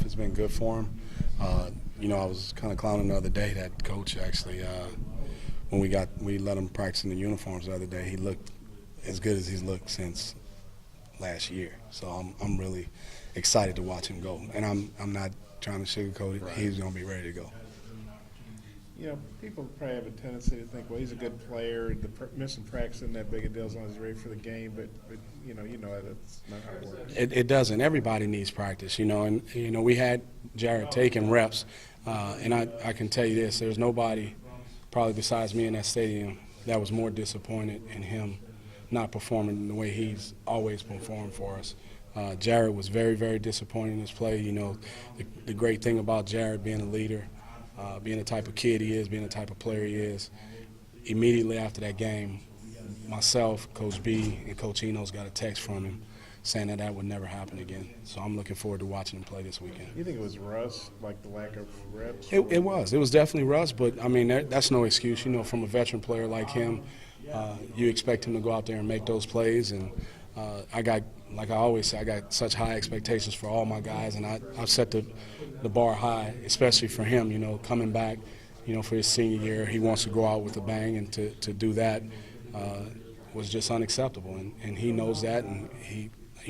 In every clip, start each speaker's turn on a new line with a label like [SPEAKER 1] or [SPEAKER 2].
[SPEAKER 1] It's been good for him. I was kind of clowning the other day that coach actually, when we let him practice in the uniforms the other day, he looked as good as he's looked since last year. So I'm really excited to watch him go. And I'm not trying to sugarcoat it. Right. He's going to be ready to go.
[SPEAKER 2] People probably have a tendency to think, well, he's a good player. Missing practice isn't that big a deal as long as he's ready for the game. But that's not how it works.
[SPEAKER 1] It doesn't. Everybody needs practice, And we had Jared taking reps, and I can tell you this: there's nobody, probably besides me in that stadium, that was more disappointed in him not performing the way he's always performed for us. Jared was very, very disappointed in his play. The great thing about Jared being a leader, being the type of kid he is, being the type of player he is, immediately after that game, myself, Coach B, and Coach Eno's got a text from him saying that would never happen again. So I'm looking forward to watching him play this weekend.
[SPEAKER 2] You think it was rust, like the lack of reps?
[SPEAKER 1] It was. It was definitely rust, but, that's no excuse. From a veteran player like him, you expect him to go out there and make those plays. And like I always say, I got such high expectations for all my guys, and I've set the bar high, especially for him, coming back, for his senior year. He wants to go out with a bang, and to do that was just unacceptable. And he knows that, and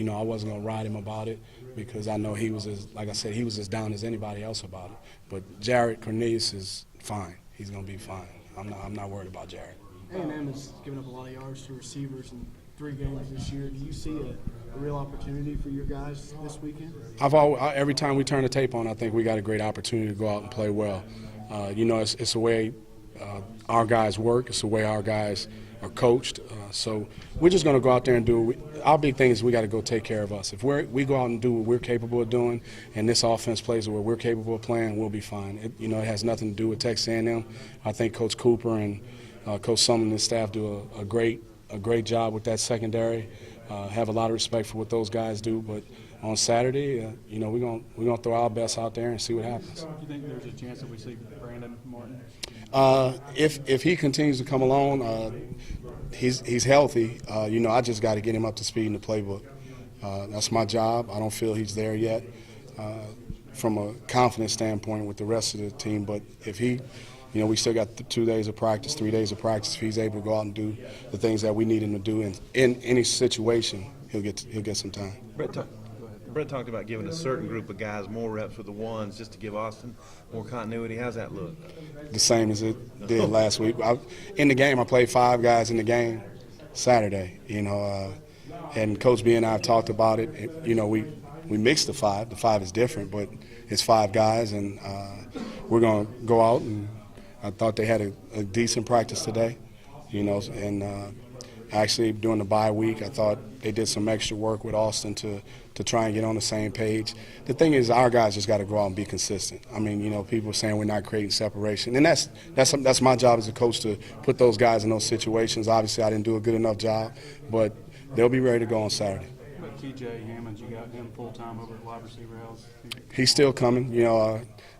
[SPEAKER 1] I wasn't going to ride him about it because I know he was as down as anybody else about it. But Jared Cornelius is fine. He's going to be fine. I'm not worried about Jared.
[SPEAKER 3] A&M has given up a lot of yards to receivers in 3 games this year. Do you see a real opportunity for your guys this weekend?
[SPEAKER 1] Every time we turn the tape on, I think we got a great opportunity to go out and play well. It's the way our guys work. It's the way our guys are coached. So we're just going to go out there and do it. Our big thing is we got to go take care of us. If we go out and do what we're capable of doing, and this offense plays what we're capable of playing, we'll be fine. It has nothing to do with Texas A&M. I think Coach Cooper and Coach Sumlin and his staff do a great job with that secondary. Have a lot of respect for what those guys do, but on Saturday, we're gonna throw our best out there and see what happens.
[SPEAKER 4] Do you think there's a chance that we see Brandon Martin?
[SPEAKER 1] If he continues to come along, he's healthy. I just got to get him up to speed in the playbook. That's my job. I don't feel he's there yet from a confidence standpoint with the rest of the team. But if he, we still got 2 days of practice, 3 days of practice. If he's able to go out and do the things that we need him to do in any situation, he'll get some time.
[SPEAKER 5] Brett talked about giving a certain group of guys more reps with the ones just to give Austin more continuity. How's that look? The
[SPEAKER 1] same as it did last week. In the game, I played 5 guys in the game Saturday, and Coach B and I have talked about it. We mixed the 5. The 5 is different, but it's 5 guys, and we're going to go out, and I thought they had a decent practice today, and actually during the bye week, I thought they did some extra work with Austin to try and get on the same page. The thing is, our guys just got to go out and be consistent. People are saying we're not creating separation, and that's my job as a coach to put those guys in those situations. Obviously, I didn't do a good enough job, but they'll be ready to go on Saturday.
[SPEAKER 4] But TJ Hammond, you got him full time over at wide receiver house.
[SPEAKER 1] He's still coming.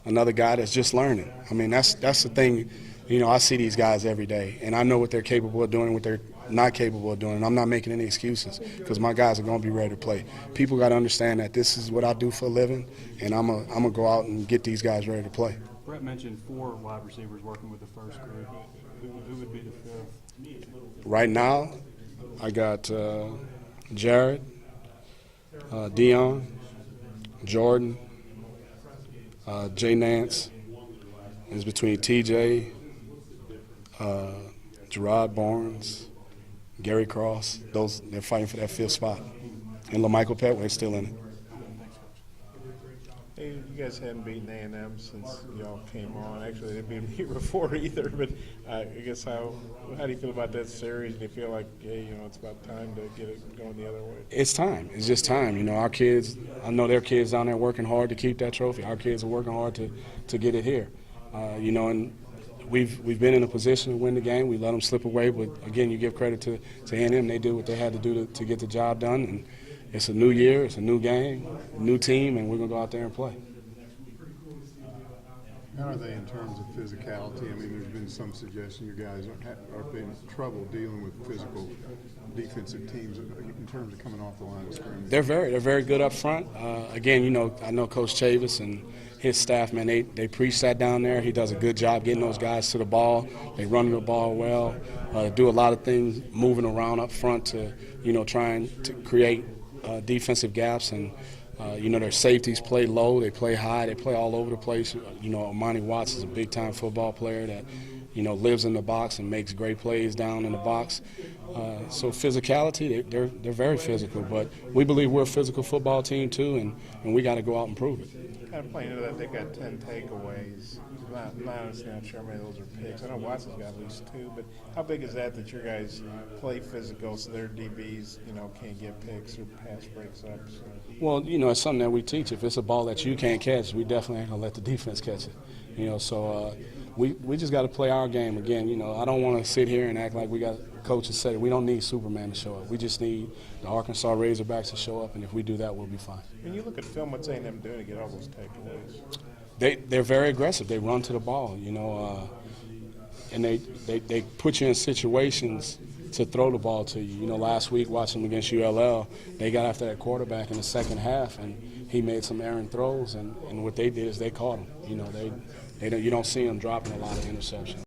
[SPEAKER 1] Another guy that's just learning. That's the thing. I see these guys every day, and I know what they're capable of doing, what they're not capable of doing. And I'm not making any excuses because my guys are going to be ready to play. People got to understand that this is what I do for a living, and I'm gonna go out and get these guys ready to play.
[SPEAKER 4] Brett mentioned 4 wide receivers working with the first group. Who would be the 5th?
[SPEAKER 1] Right now, I got Jared, Dion, Jordan, Jay Nance. It's between TJ, Gerard Barnes, Gary Cross. They're fighting for that 5th spot. And LaMichael Petway's still in it.
[SPEAKER 2] Hey, you guys hadn't beaten A&M since y'all came on. Actually, they didn't beat them here before either. But I guess how do you feel about that series? Do you feel like, it's about time to get it going the other way?
[SPEAKER 1] It's time. It's just time. Our kids, I know their kids down there working hard to keep that trophy. Our kids are working hard to get it here. And we've been in a position to win the game. We let them slip away, but again, you give credit to A&M. They did what they had to do to get the job done. And it's a new year, it's a new game, new team, and we're gonna go out there and play.
[SPEAKER 6] How are they in terms of physicality? I mean, there's been some suggestion you guys are having trouble dealing with physical defensive teams in terms of coming off the line of scrimmage.
[SPEAKER 1] They're very good up front. Again, I know Coach Chavis and his staff, man, they preach that down there. He does a good job getting those guys to the ball. They run the ball well, do a lot of things moving around up front to, trying to create defensive gaps. And, their safeties play low, they play high, they play all over the place. Amani Watts is a big-time football player that, lives in the box and makes great plays down in the box. So physicality, they're very physical, but we believe we're a physical football team too, and we got to go out and prove it.
[SPEAKER 2] Kind of playing into that, they've got 10 takeaways. Not sure how many of those are picks. I know Watson's got at least 2, but how big is that your guys play physical so their DBs, can't get picks or pass breaks up? So.
[SPEAKER 1] Well, it's something that we teach. If it's a ball that you can't catch, we definitely ain't going to let the defense catch it. So we just got to play our game again. I don't want to sit here and act like we got coaches said we don't need Superman to show up. We just need the Arkansas Razorbacks to show up, and if we do that, we'll be fine.
[SPEAKER 2] When you look at film, what's A&M doing to get all those takeaways?
[SPEAKER 1] They're very aggressive. They run to the ball, and they put you in situations to throw the ball to you. Last week watching them against ULL, they got after that quarterback in the second half, and he made some errant throws, and what they did is they caught him. You don't see them dropping a lot of interceptions.